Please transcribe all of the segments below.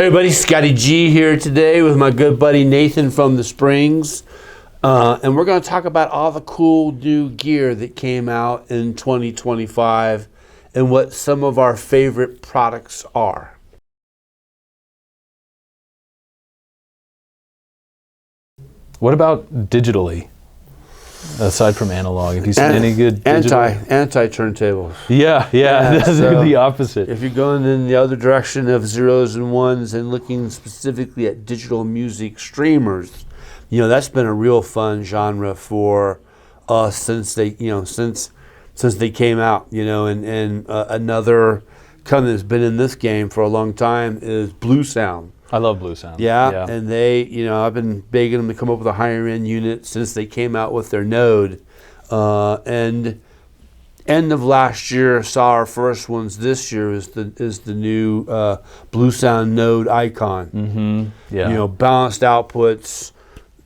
Hey everybody, Scotty G here today with my good buddy Nathan from the Springs. And we're going to talk about all the cool new gear that came out in 2025 and what some of our favorite products are. What about digitally, aside from analog? Have you seen any good digital? Anti-turntables. Yeah, that's so the opposite. If you're going in the other direction of zeros and ones and looking specifically at digital music streamers, that's been a real fun genre for us since they came out. And another company that's been in this game for a long time is Bluesound. I love Bluesound. Yeah, and they, I've been begging them to come up with a higher end unit since they came out with their Node. And end of last year saw our first ones. This year is the new Bluesound Node Icon. Mm-hmm. Yeah. Balanced outputs,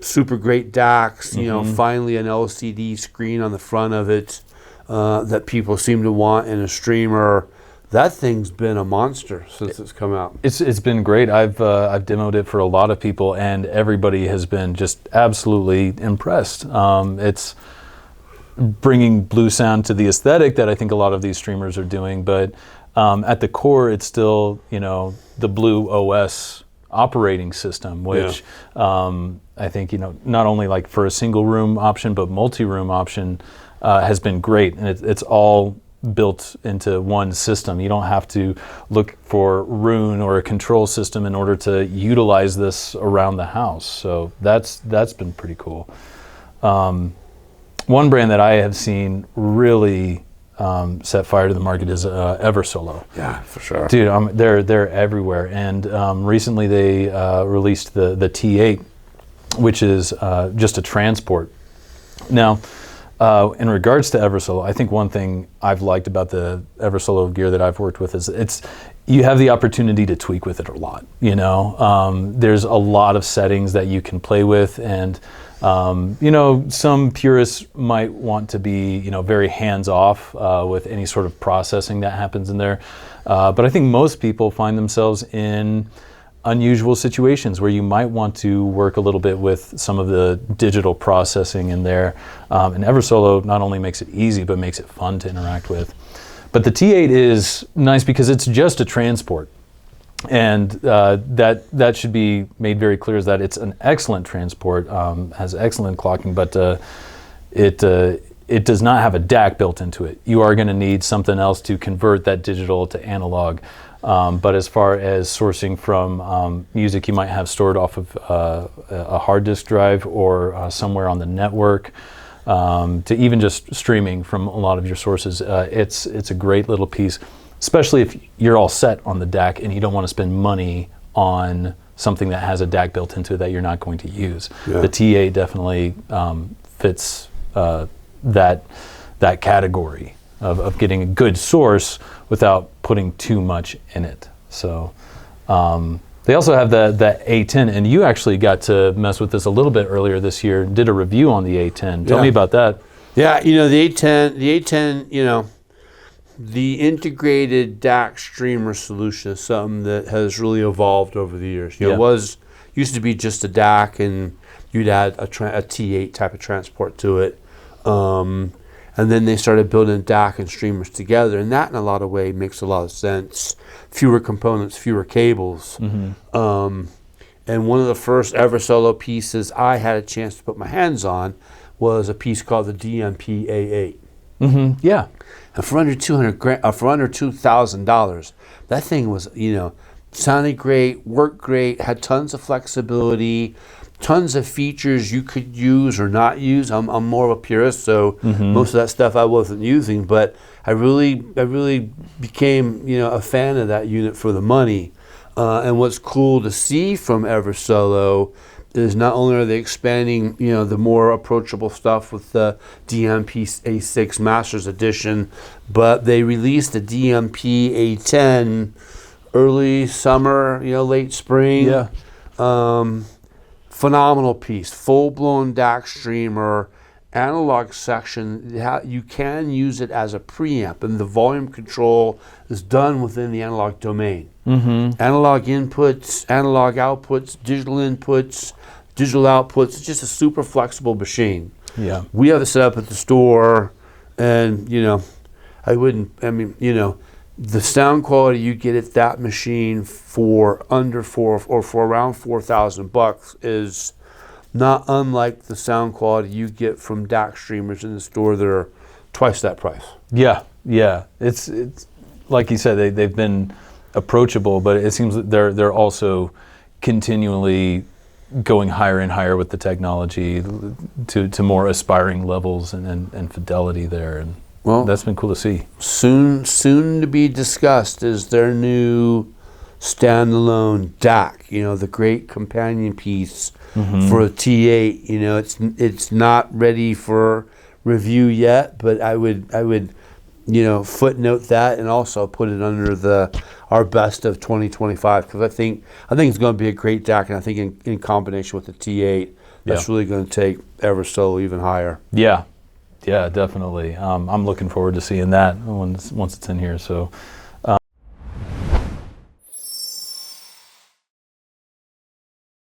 super great DACs. Finally an LCD screen on the front of it that people seem to want in a streamer. That thing's been a monster since it's come out. It's been great. I've demoed it for a lot of people, and everybody has been just absolutely impressed. It's bringing Bluesound to the aesthetic that I think a lot of these streamers are doing, but at the core, it's still the BluOS operating system, which I think not only like for a single room option, but multi-room option has been great, and it's all built into one system. You don't have to look for Rune or a control system in order to utilize this around the house. So that's been pretty cool. One brand that I have seen really set fire to the market is Eversolo. Yeah, for sure. Dude, they're everywhere. And recently they released the T8, which is just a transport. Now, in regards to Eversolo, I think one thing I've liked about the Eversolo gear that I've worked with is you have the opportunity to tweak with it a lot. There's a lot of settings that you can play with, and some purists might want to be very hands off with any sort of processing that happens in there. But I think most people find themselves in unusual situations where you might want to work a little bit with some of the digital processing in there. And Eversolo not only makes it easy, but makes it fun to interact with. But the T8 is nice because it's just a transport. And that should be made very clear, is that it's an excellent transport, has excellent clocking, but it does not have a DAC built into it. You are going to need something else to convert that digital to analog. But as far as sourcing from music you might have stored off of a hard disk drive or somewhere on the network, to even just streaming from a lot of your sources, it's a great little piece, especially if you're all set on the DAC and you don't want to spend money on something that has a DAC built into it that you're not going to use. Yeah. The T8 definitely fits that category of getting a good source without putting too much in it. So they also have the A10, and you actually got to mess with this a little bit earlier this year, did a review on the A10. Tell me about that. Yeah, the A10, the integrated DAC streamer solution is something that has really evolved over the years. It used to be just a DAC, and you'd add a T8 type of transport to it. And then they started building DAC and streamers together, and that in a lot of ways makes a lot of sense. Fewer components, fewer cables. Mm-hmm. And one of the first Eversolo pieces I had a chance to put my hands on was a piece called the DMP-A8. Mm-hmm. Yeah. And for under $2,000, that thing was, sounded great, worked great, had tons of flexibility, tons of features you could use or not use. I'm more of a purist, so most of that stuff I wasn't using, but I really became a fan of that unit for the money. And what's cool to see from Eversolo is not only are they expanding the more approachable stuff with the DMP-A6 Masters Edition, but they released the DMP-A10 early summer, late spring. Yeah. Phenomenal piece, full-blown DAC streamer, analog section, you can use it as a preamp, and the volume control is done within the analog domain. Analog inputs, analog outputs, digital inputs, digital outputs. It's just a super flexible machine. Yeah. We have it set up at the store, and the sound quality you get at that machine for under for around $4,000 is not unlike the sound quality you get from DAC streamers in the store that are twice that price. Yeah. It's like you said, they've been approachable, but it seems that they're also continually going higher and higher with the technology to more aspiring levels and fidelity there, and that's been cool to see. Soon to be discussed is their new standalone DAC. The great companion piece for a T8. It's not ready for review yet, but I would footnote that and also put it under our best of 2025, because I think it's going to be a great DAC, and I think in combination with the T8, that's really going to take Eversolo even higher. Yeah, definitely. I'm looking forward to seeing that once it's in here. So